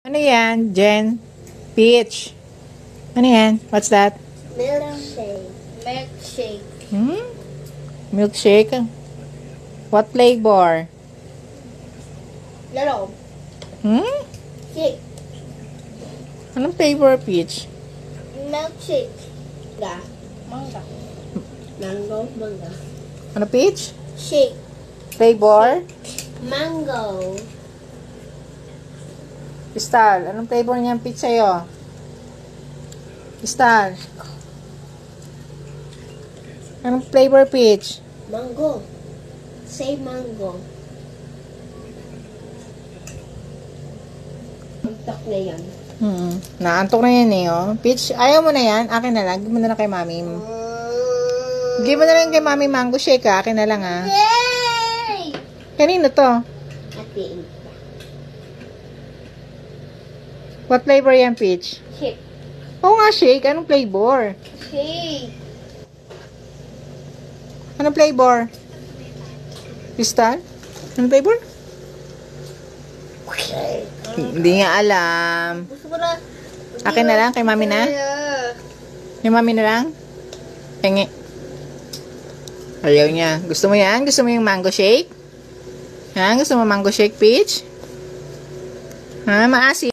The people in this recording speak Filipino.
Ano yan, Jen? Peach. Ano yan? What's that? Milkshake. Milkshake. Milkshake? What flavor? Laro. Shake. Anong flavor, Peach? Milkshake. Manga. Mango. Manga. Ano, Peach? Shake. Flavor? Mango. Crystal, anong flavor niyan, Peach, sa'yo? Crystal. Anong flavor, Peach? Mango. Say mango. Antok na yan. Naantok na yan eh, oh. Peach, ayaw mo na yan? Akin na lang. Give mo na lang kay mami. Give mo na lang kay mami mango shake, ha? Akin na lang, ha? Yay! Kanino to? Atiin. What flavor yan, Peach? Shake. Oo nga, shake. Anong flavor? Shake. Anong flavor? Crystal? Anong flavor? Hindi nga alam. Gusto ko na. Akin na lang? Kay mami na? Kay mami na lang? Pengi. Ayaw niya. Gusto mo yan? Gusto mo yung mango shake? Ha? Gusto mo mango shake, Peach? Ha? Maasim?